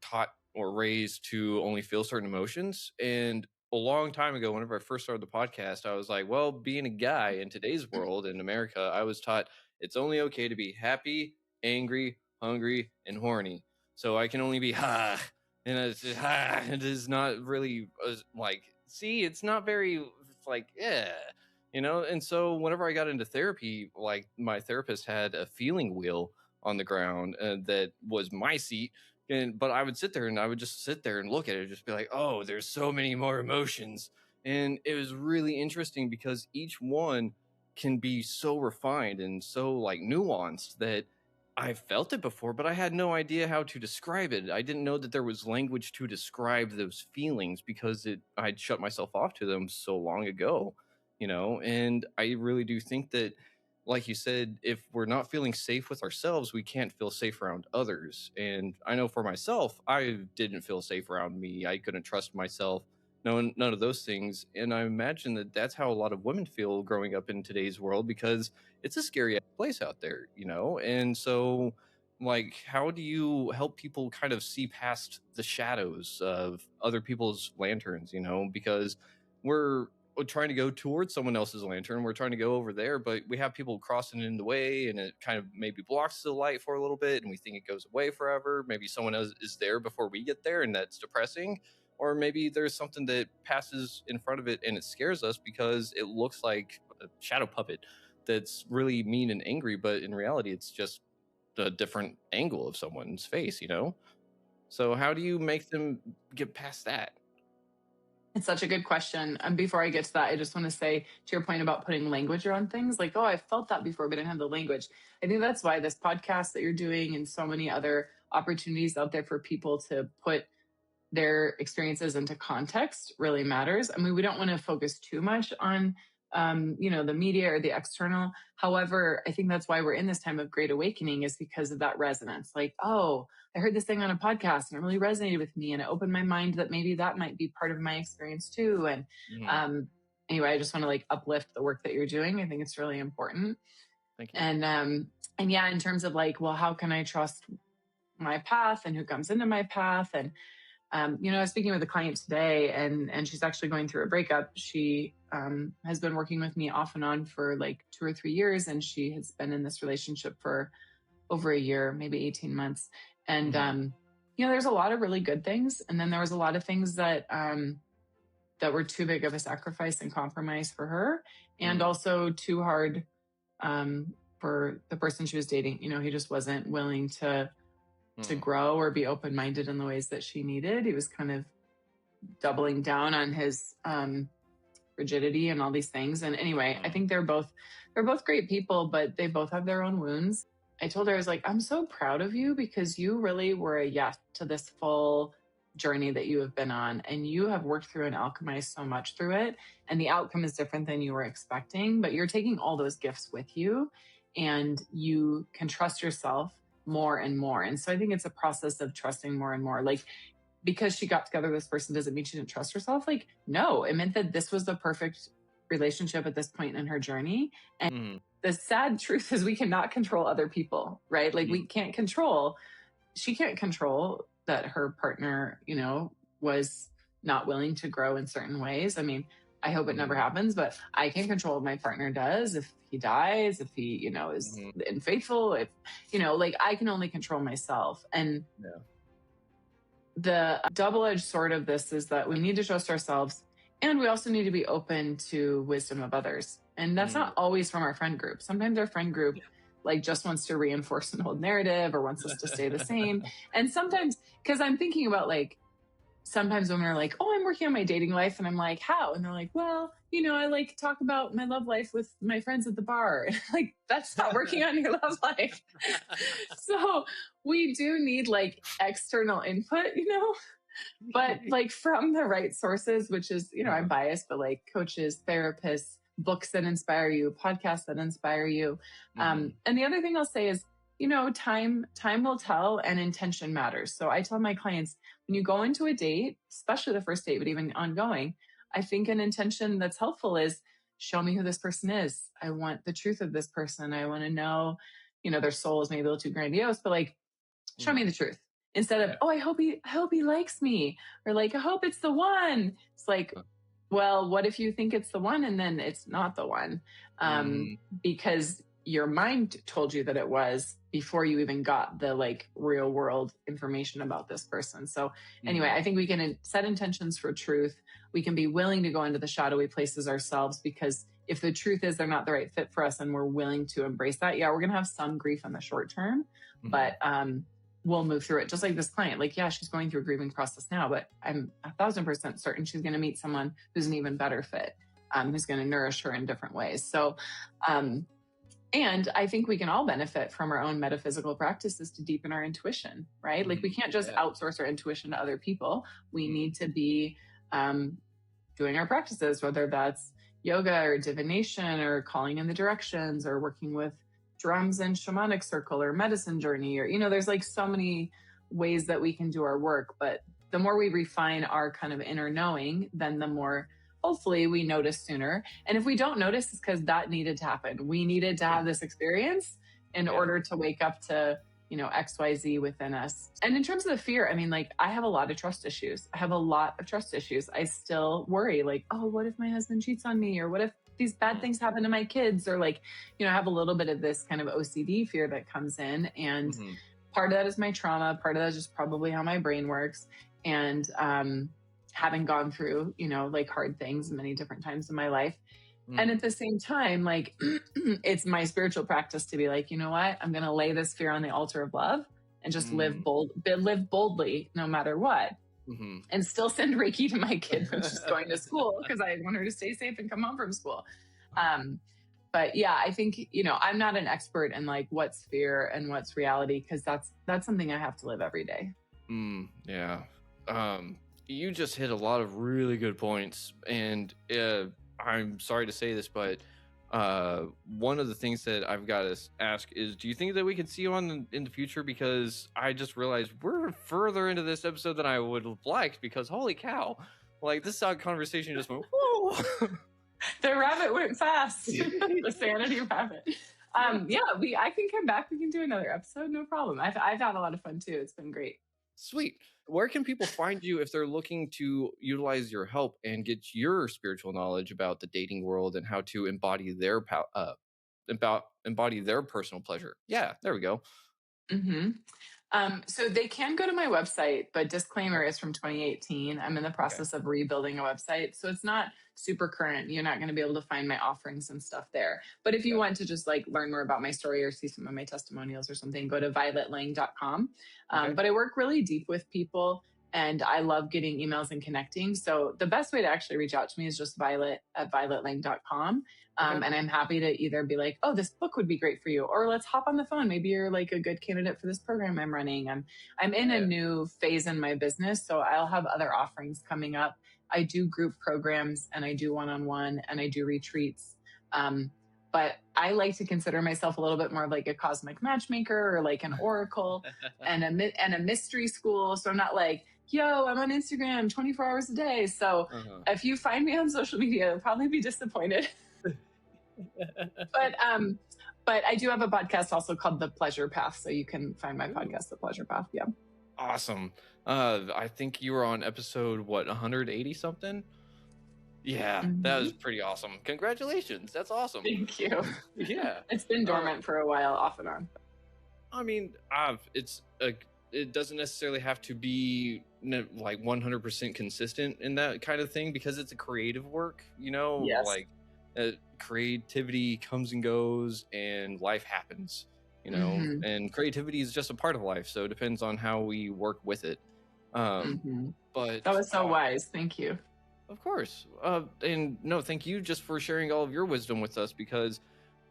taught or raised to only feel certain emotions. And a long time ago, whenever I first started the podcast, I was like, well, being a guy in today's world in America, I was taught it's only okay to be happy, angry, hungry, and horny. So I can only be and it's just, it is not really like, see, it's not very, it's like, and so whenever I got into therapy, like my therapist had a feeling wheel on the ground that was my seat. But I would sit there and I would just sit there and look at it and just be like, oh, there's so many more emotions. And it was really interesting because each one can be so refined and so like nuanced that I felt it before, but I had no idea how to describe it. I didn't know that there was language to describe those feelings because I'd shut myself off to them so long ago, and I really do think that, like you said, if we're not feeling safe with ourselves, we can't feel safe around others. And I know for myself, I didn't feel safe around me. I couldn't trust myself. None of those things. And I imagine that that's how a lot of women feel growing up in today's world, because it's a scary place out there, And so, like, how do you help people kind of see past the shadows of other people's lanterns, Because we're trying to go towards someone else's lantern. We're trying to go over there, but we have people crossing in the way, and it kind of maybe blocks the light for a little bit, and we think it goes away forever. Maybe someone else is there before we get there, and that's depressing. Or maybe there's something that passes in front of it and it scares us because it looks like a shadow puppet that's really mean and angry, but in reality it's just a different angle of someone's face, So how do you make them get past that? It's such a good question. And before I get to that, I just want to say to your point about putting language around things, like, oh, I felt that before, but I didn't have the language. I think that's why this podcast that you're doing and so many other opportunities out there for people to put their experiences into context really matters. I mean, we don't want to focus too much on, the media or the external. However, I think that's why we're in this time of great awakening, is because of that resonance. Like, oh, I heard this thing on a podcast and it really resonated with me, and it opened my mind that maybe that might be part of my experience too. And anyway, I just want to like uplift the work that you're doing. I think it's really important. Thank you. And yeah, in terms of like, well, how can I trust my path and who comes into my path? And I was speaking with a client today, and she's actually going through a breakup. She has been working with me off and on for like 2 or 3 years, and she has been in this relationship for over a year, maybe 18 months. And there's a lot of really good things, and then there was a lot of things that were too big of a sacrifice and compromise for her, and also too hard for the person she was dating. He just wasn't willing to grow or be open-minded in the ways that she needed. He was kind of doubling down on his rigidity and all these things. And anyway, I think they're both great people, but they both have their own wounds. I told her, I was like, I'm so proud of you, because you really were a yes to this full journey that you have been on, and you have worked through and alchemized so much through it, and the outcome is different than you were expecting, but you're taking all those gifts with you, and you can trust yourself more and more. And so I think it's a process of trusting more and more. Like, because she got together with this person doesn't mean she didn't trust herself. Like, no, it meant that this was the perfect relationship at this point in her journey. And the sad truth is we cannot control other people, right? Like she can't control that her partner, was not willing to grow in certain ways. I mean, I hope it never happens, but I can control what my partner does. If he dies, if he, is unfaithful, if, I can only control myself. And the double-edged sword of this is that we need to trust ourselves, and we also need to be open to wisdom of others. And that's not always from our friend group. Sometimes our friend group just wants to reinforce an old narrative or wants us to stay the same. And sometimes, because I'm thinking about sometimes women are like, oh, I'm working on my dating life. And I'm like, how? And they're like, well, I talk about my love life with my friends at the bar. Like, that's not working on your love life. So we do need external input, but from the right sources, which is, I'm biased, but coaches, therapists, books that inspire you, podcasts that inspire you. And the other thing I'll say is, time will tell, and intention matters. So I tell my clients, when you go into a date, especially the first date, but even ongoing, I think an intention that's helpful is, show me who this person is. I want the truth of this person. I want to know, their soul is maybe a little too grandiose, but show me the truth. Instead of, oh, I hope he likes me, or I hope it's the one. It's well, what if you think it's the one and then it's not the one? Because your mind told you that it was before you even got the real world information about this person. So anyway, I think we can set intentions for truth. We can be willing to go into the shadowy places ourselves, because if the truth is they're not the right fit for us and we're willing to embrace that, we're going to have some grief in the short term, but we'll move through it. Just like this client, she's going through a grieving process now, but I'm 1,000% certain she's going to meet someone who's an even better fit, who's going to nourish her in different ways. So, and I think we can all benefit from our own metaphysical practices to deepen our intuition, right? We can't just outsource our intuition to other people. We need to be doing our practices, whether that's yoga or divination or calling in the directions or working with drums and shamanic circle or medicine journey, or, there's so many ways that we can do our work. But the more we refine our kind of inner knowing, then the more hopefully we notice sooner. And if we don't notice, it's because that needed to happen. We needed to have this experience in order to wake up to, XYZ within us. And in terms of the fear, I mean, I have a lot of trust issues. I still worry, oh, what if my husband cheats on me? Or what if these bad things happen to my kids? Or I have a little bit of this kind of OCD fear that comes in. And part of that is my trauma. Part of that is just probably how my brain works. And, having gone through, hard things many different times in my life. And at the same time, it's my spiritual practice to be you know what, I'm going to lay this fear on the altar of love and just live boldly no matter what. And still send Reiki to my kid when she's going to school, because I want her to stay safe and come home from school. But yeah, I think, I'm not an expert in what's fear and what's reality, because that's something I have to live every day. You just hit a lot of really good points, and I'm sorry to say this, but one of the things that I've got to ask is, do you think that we can see you on in the future? Because I just realized we're further into this episode than I would have liked, because holy cow, this conversation just went, whoa. The rabbit went fast. The sanity rabbit. I can come back. We can do another episode. No problem. I've had a lot of fun too. It's been great. Sweet. Where can people find you if they're looking to utilize your help and get your spiritual knowledge about the dating world and how to embody their embody their personal pleasure? Yeah, there we go. Mm-hmm. So they can go to my website, but disclaimer is from 2018. I'm in the process of rebuilding a website. So it's not super current. You're not going to be able to find my offerings and stuff there. But if you want to just like learn more about my story or see some of my testimonials or something, go to violetlange.com. But I work really deep with people and I love getting emails and connecting. So the best way to actually reach out to me is just violet@violetlange.com. And I'm happy to either be like, oh, this book would be great for you, or let's hop on the phone. Maybe you're like a good candidate for this program I'm running. I'm in a new phase in my business, so I'll have other offerings coming up. I do group programs and I do one-on-one and I do retreats. But I like to consider myself a little bit more of like a cosmic matchmaker or like an oracle and a mystery school. So I'm not like, yo, I'm on Instagram 24 hours a day. So if you find me on social media, you'll probably be disappointed. But I do have a podcast also called The Pleasure Path. So you can find my podcast, The Pleasure Path. Yeah. Awesome. I think you were on episode, 180 something? Yeah, that was pretty awesome. Congratulations. That's awesome. Thank you. Yeah. It's been dormant for a while, off and on. I mean, it doesn't necessarily have to be like 100% consistent in that kind of thing because it's a creative work, Yes. Like creativity comes and goes and life happens, and creativity is just a part of life. So it depends on how we work with it. But that was so wise. Thank you. Of course. And no, thank you just for sharing all of your wisdom with us, because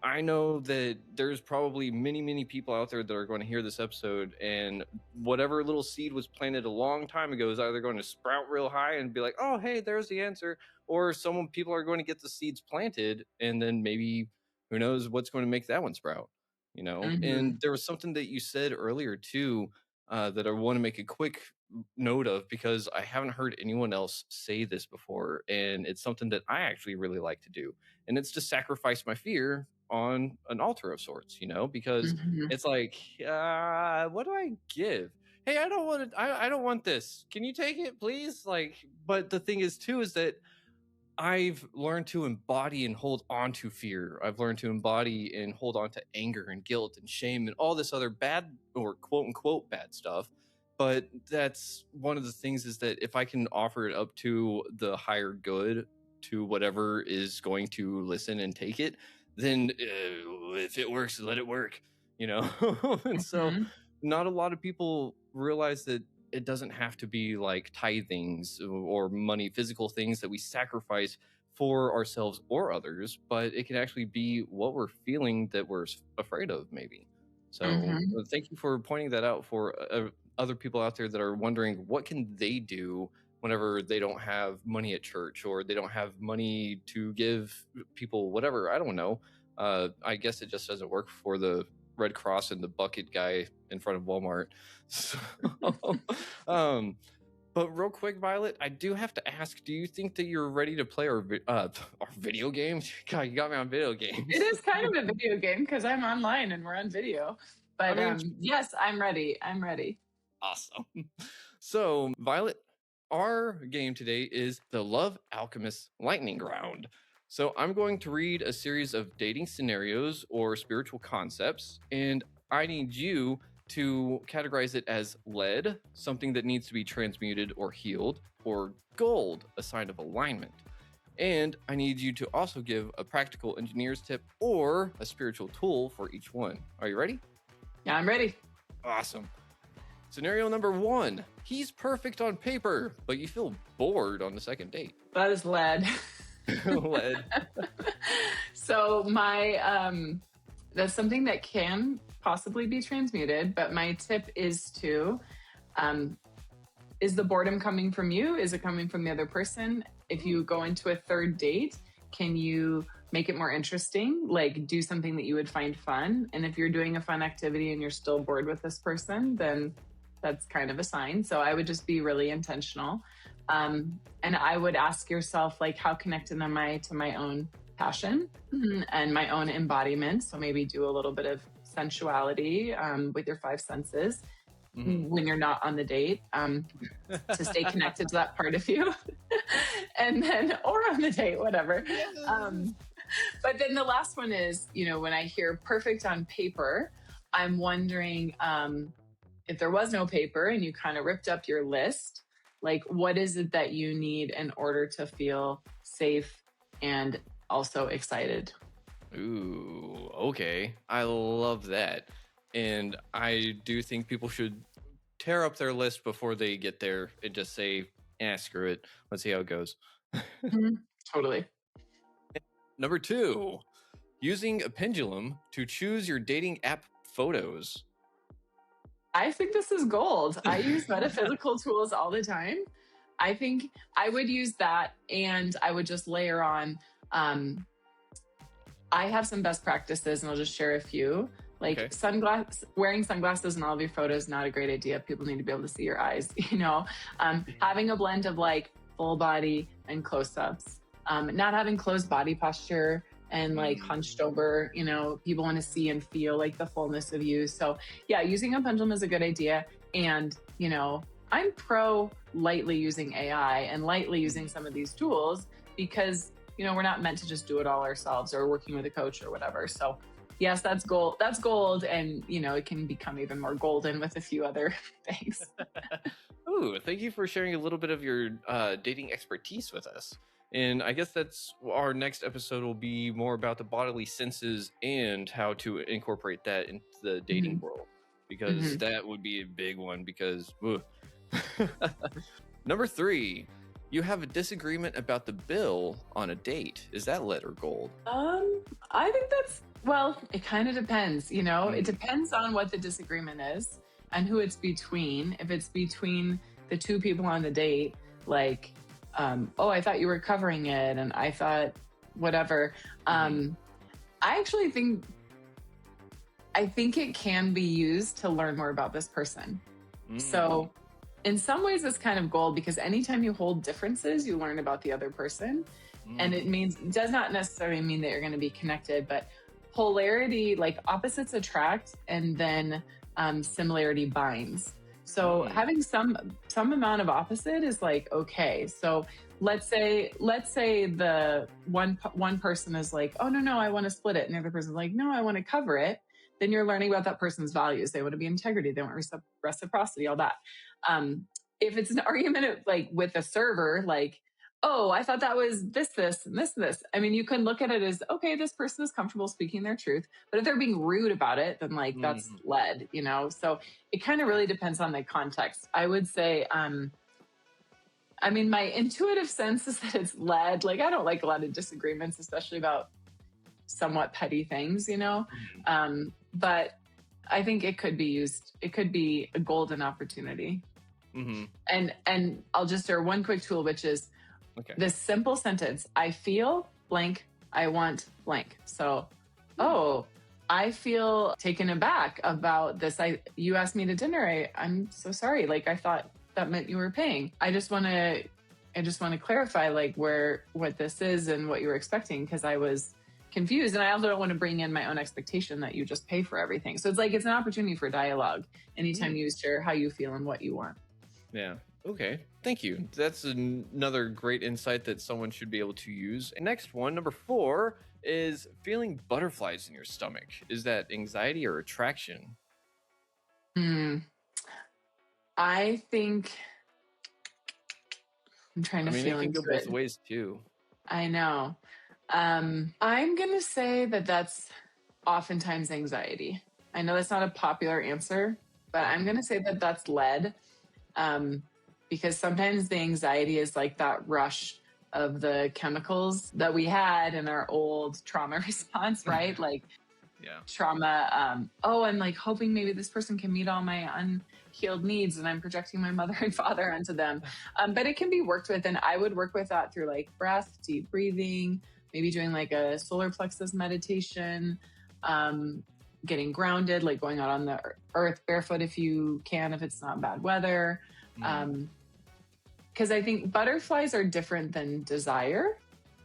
I know that there's probably many, many people out there that are going to hear this episode, and whatever little seed was planted a long time ago is either going to sprout real high and be like, oh, hey, there's the answer. Or people are going to get the seeds planted, and then maybe who knows what's going to make that one sprout, And there was something that you said earlier too, that I want to make a quick note of, because I haven't heard anyone else say this before, and it's something that I actually really like to do, and it's to sacrifice my fear on an altar of sorts, because it's like, what do I give? Hey, I don't want it. I don't want this. Can you take it, please? But the thing is too, is that I've learned to embody and hold on to fear. I've learned to embody and hold on to anger and guilt and shame and all this other bad, or quote unquote bad stuff. But that's one of the things, is that if I can offer it up to the higher good, to whatever is going to listen and take it, then if it works, let it work, And so not a lot of people realize that it doesn't have to be like tithings or money, physical things that we sacrifice for ourselves or others, but it can actually be what we're feeling that we're afraid of, maybe. So thank you for pointing that out for other people out there that are wondering, what can they do whenever they don't have money at church, or they don't have money to give people, whatever. I don't know. I guess it just doesn't work for the Red Cross and the bucket guy in front of Walmart. So, but real quick, Violet, I do have to ask, do you think that you're ready to play our video game? God, you got me on video games. It is kind of a video game because I'm online and we're on video. But yes, I'm ready. I'm ready. Awesome. So, Violet, our game today is the Love Alchemist Lightning Round. So I'm going to read a series of dating scenarios or spiritual concepts, and I need you to categorize it as lead, something that needs to be transmuted or healed, or gold, a sign of alignment. And I need you to also give a practical engineer's tip or a spiritual tool for each one. Are you ready? Yeah, I'm ready. Awesome. Scenario number 1. He's perfect on paper, but you feel bored on the second date. That is lead. Lead. So that's something that can possibly be transmuted, but my tip is to, is the boredom coming from you? Is it coming from the other person? If you go into a third date, can you make it more interesting? Like, do something that you would find fun. And if you're doing a fun activity and you're still bored with this person, then that's kind of a sign. So I would just be really intentional. And I would ask yourself, like, how connected am I to my own passion and my own embodiment? So maybe do a little bit of sensuality with your 5 senses. when you're not on the date, to stay connected to that part of you. And then, or on the date, whatever. But then the last one is, when I hear perfect on paper, I'm wondering if there was no paper and you kind of ripped up your list, like what is it that you need in order to feel safe and also excited? Ooh, okay. I love that. And I do think people should tear up their list before they get there and just say, screw it. Let's see how it goes. Totally. Number 2, using a pendulum to choose your dating app photos. I think this is gold. I use metaphysical tools all the time. I think I would use that, and I would just layer on. I have some best practices, and I'll just share a few. Like wearing sunglasses in all of your photos, not a great idea. People need to be able to see your eyes, having a blend of like full body and close-ups, not having closed body posture and like hunched over, people want to see and feel like the fullness of you. So yeah, using a pendulum is a good idea. And, I'm pro lightly using AI and lightly using some of these tools because, we're not meant to just do it all ourselves or working with a coach or whatever. So yes, that's gold. That's gold. And, it can become even more golden with a few other things. Ooh, thank you for sharing a little bit of your dating expertise with us. And I guess that's our next episode will be more about the bodily senses and how to incorporate that into the dating world, because that would be a big one because Number 3, you have a disagreement about the bill on a date. Is that lead or gold? I think it kind of depends, it depends on what the disagreement is and who it's between. If it's between the two people on the date, like, I thought you were covering it and I thought whatever. I actually think it can be used to learn more about this person. So in some ways it's kind of gold because anytime you hold differences, you learn about the other person. And it does not necessarily mean that you're going to be connected, but polarity, like opposites attract and then similarity binds. So having some amount of opposite is like, okay. So let's say the one person is like, oh no, I want to split it. And the other person's like, no, I want to cover it. Then you're learning about that person's values. They want to be integrity. They want reciprocity, all that. If it's an argument like with a server, like, oh, I thought that was this, and this. I mean, you can look at it as, okay, this person is comfortable speaking their truth. But if they're being rude about it, then like that's lead, So it kind of really depends on the context. I would say, my intuitive sense is that it's lead. Like, I don't like a lot of disagreements, especially about somewhat petty things, but I think it could be used. It could be a golden opportunity. And I'll just share one quick tool, which is this simple sentence: I feel blank, I want blank. So, I feel taken aback about this. You asked me to dinner. I'm so sorry. Like, I thought that meant you were paying. I just want to clarify like what this is and what you were expecting, because I was confused. And I also don't want to bring in my own expectation that you just pay for everything. So it's like, it's an opportunity for dialogue anytime you share how you feel and what you want. Yeah. Okay. Thank you. That's another great insight that someone should be able to use. And next one, number 4, is feeling butterflies in your stomach. Is that anxiety or attraction? I think I'm trying to feel it can into go both ways too. I know. I'm going to say that that's oftentimes anxiety. I know that's not a popular answer, but I'm going to say that that's lead. Because sometimes the anxiety is like that rush of the chemicals that we had in our old trauma response, right? Like trauma. I'm like hoping maybe this person can meet all my unhealed needs and I'm projecting my mother and father onto them. But it can be worked with. And I would work with that through like breath, deep breathing, maybe doing like a solar plexus meditation, getting grounded, like going out on the earth barefoot if you can, if it's not bad weather. Because I think butterflies are different than desire,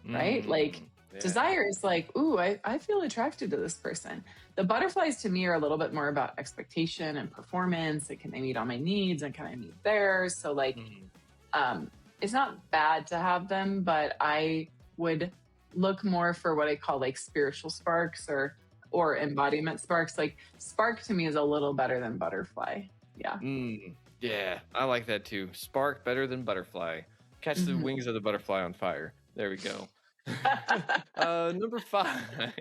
right? Like Yeah. Desire is like, ooh, I feel attracted to this person. The butterflies to me are a little bit more about expectation and performance. Like, can they meet all my needs and can I meet theirs? So like, it's not bad to have them, but I would look more for what I call like spiritual sparks or embodiment sparks. Like spark to me is a little better than butterfly. Yeah. Yeah, I like that too. Spark better than butterfly. Catch the wings of the butterfly on fire. There we go. Number 5.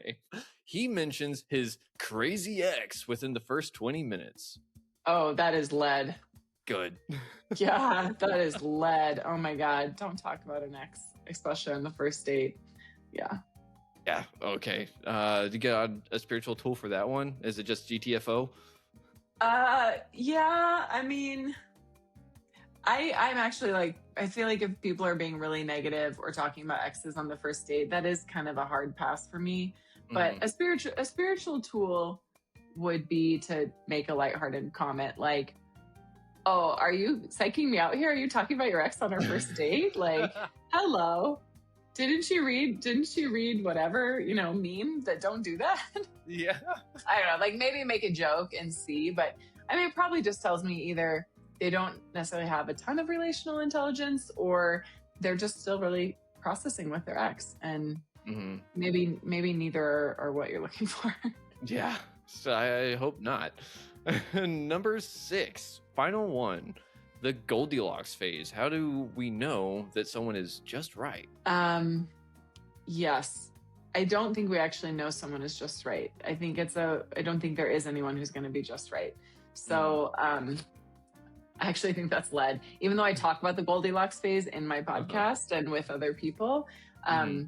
He mentions his crazy ex within the first 20 minutes. Oh, that is lead. Good. Yeah, that is lead. Oh my God. Don't talk about an ex, especially on the first date. Yeah. Yeah. Okay. Did you get a spiritual tool for that one? Is it just GTFO? Yeah. I mean, I'm actually like, I feel like if people are being really negative or talking about exes on the first date, that is kind of a hard pass for me. But a spiritual tool would be to make a lighthearted comment like, oh, are you psyching me out here? Are you talking about your ex on our first date? Like, hello. Didn't she read whatever, meme that don't do that? Yeah. I don't know, like maybe make a joke and see, but I mean, it probably just tells me either they don't necessarily have a ton of relational intelligence or they're just still really processing with their ex. And maybe neither are what you're looking for. Yeah, so I hope not. Number 6, final one, the Goldilocks phase. How do we know that someone is just right? Yes. I don't think we actually know someone is just right. I don't think there is anyone who's going to be just right. So, I actually think that's lead. Even though I talk about the Goldilocks phase in my podcast and with other people, I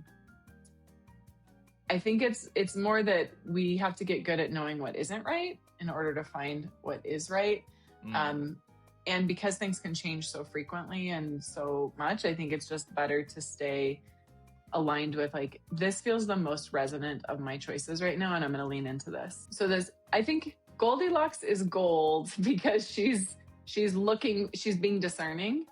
think it's more that we have to get good at knowing what isn't right in order to find what is right. And because things can change so frequently and so much, I think it's just better to stay aligned with like, this feels the most resonant of my choices right now, and I'm going to lean into this. So I think Goldilocks is gold because she's being discerning.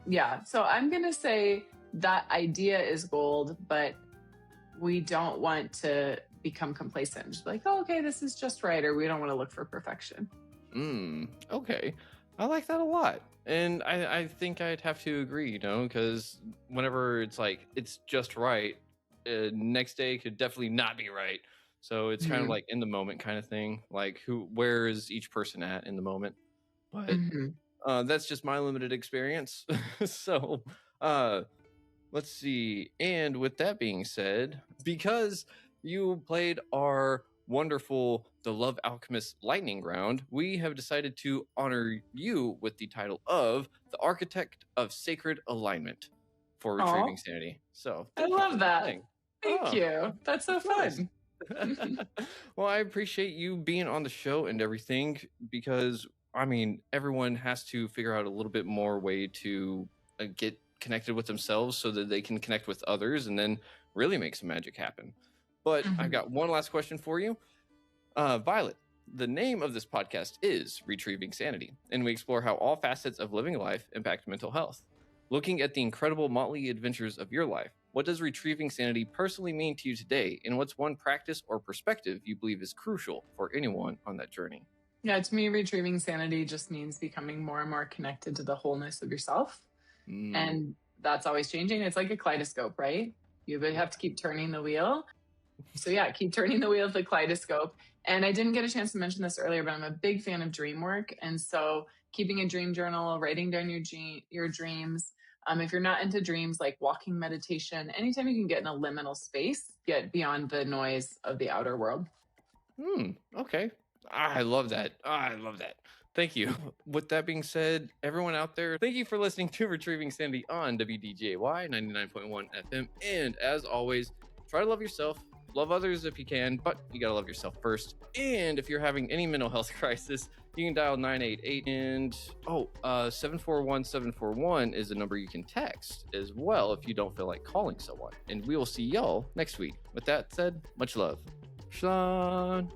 Yeah. So I'm going to say that idea is gold, but we don't want to become complacent. Just like, oh, okay, this is just right. Or we don't want to look for perfection. Okay. I like that a lot. And I think I'd have to agree, because whenever it's like, it's just right, next day could definitely not be right. So it's kind of like in the moment kind of thing. Like where is each person at in the moment? But that's just my limited experience. So let's see. And with that being said, because you played our wonderful The Love Alchemist lightning round, we have decided to honor you with the title of the Architect of Sacred Alignment for Retrieving Sanity. So I love that. Thank you. That's so fun. Well, I appreciate you being on the show and everything, because I mean, everyone has to figure out a little bit more way to get connected with themselves so that they can connect with others and then really make some magic happen. But I've got one last question for you. Violet, the name of this podcast is Retrieving Sanity, and we explore how all facets of living life impact mental health. Looking at the incredible motley adventures of your life, what does retrieving sanity personally mean to you today, and what's one practice or perspective you believe is crucial for anyone on that journey? Yeah, to me, retrieving sanity just means becoming more and more connected to the wholeness of yourself. And that's always changing. It's like a kaleidoscope, right? You have to keep turning the wheel. So yeah, keep turning the wheel of the kaleidoscope. And I didn't get a chance to mention this earlier, but I'm a big fan of dream work. And so keeping a dream journal, writing down your dreams. If you're not into dreams, like walking meditation, anytime you can get in a liminal space, get beyond the noise of the outer world. Okay. I love that. Thank you. With that being said, everyone out there, thank you for listening to Retrieving Sanity on WDJY 99.1 FM. And as always, try to love yourself, love others if you can, but you gotta love yourself first. And if you're having any mental health crisis, you can dial 988 and 741-741 is the number you can text as well if you don't feel like calling someone. And we will see y'all next week. With that said, much love. Shalom.